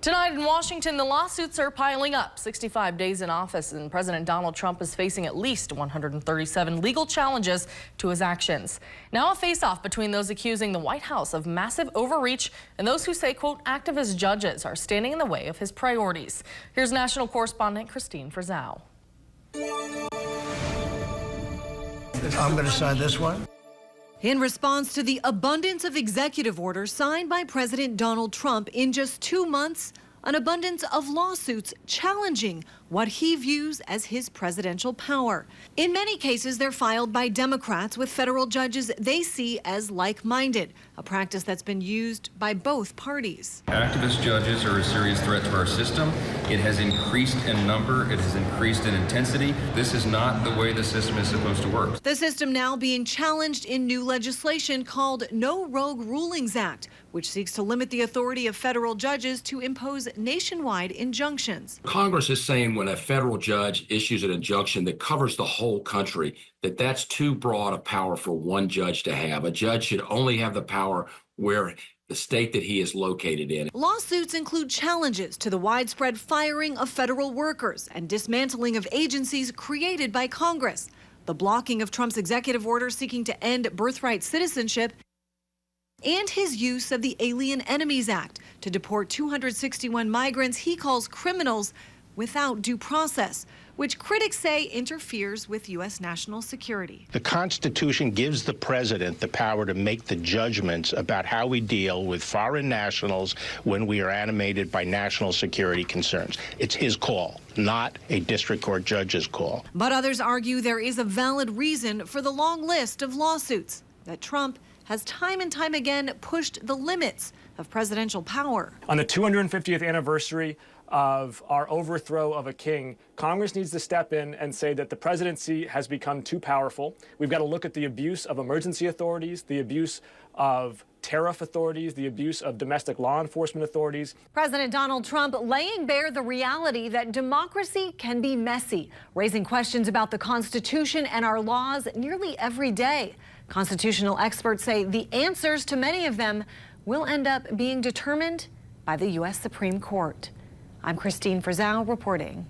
Tonight in Washington, the lawsuits are piling up. 65 days in office, and President Donald Trump is facing at least 137 legal challenges to his actions. Now a face-off between those accusing the White House of massive overreach and those who say, quote, activist judges are standing in the way of his priorities. Here's national correspondent Christine Frizzau. I'm going to sign this one. In response to the abundance of executive orders signed by President Donald Trump in just 2 months, an abundance of lawsuits challenging what he views as his presidential power. In many cases, they're filed by Democrats with federal judges they see as like-minded, a practice that's been used by both parties. Activist judges are a serious threat to our system. It has increased in number. It has increased in intensity. This is not the way the system is supposed to work. The system now being challenged in new legislation called No Rogue Rulings Act, which seeks to limit the authority of federal judges to impose nationwide injunctions. Congress is saying when a federal judge issues an injunction that covers the whole country, that's too broad a power for one judge to have. A judge should only have the power where the state that he is located in. Lawsuits include challenges to the widespread firing of federal workers and dismantling of agencies created by Congress, the blocking of Trump's executive order seeking to end birthright citizenship, and his use of the Alien Enemies Act to deport 261 migrants he calls criminals without due process, which critics say interferes with U.S. national security. The Constitution gives the president the power to make the judgments about how we deal with foreign nationals when we are animated by national security concerns. It's his call, not a district court judge's call. But others argue there is a valid reason for the long list of lawsuits, that Trump has time and time again pushed the limits of presidential power. On the 250th anniversary of our overthrow of a king, Congress needs to step in and say that the presidency has become too powerful. We've got to look at the abuse of emergency authorities, the abuse of tariff authorities, the abuse of domestic law enforcement authorities. President Donald Trump laying bare the reality that democracy can be messy, raising questions about the Constitution and our laws nearly every day. Constitutional experts say the answers to many of them will end up being determined by the U.S. Supreme Court. I'm Christine Frizzau reporting.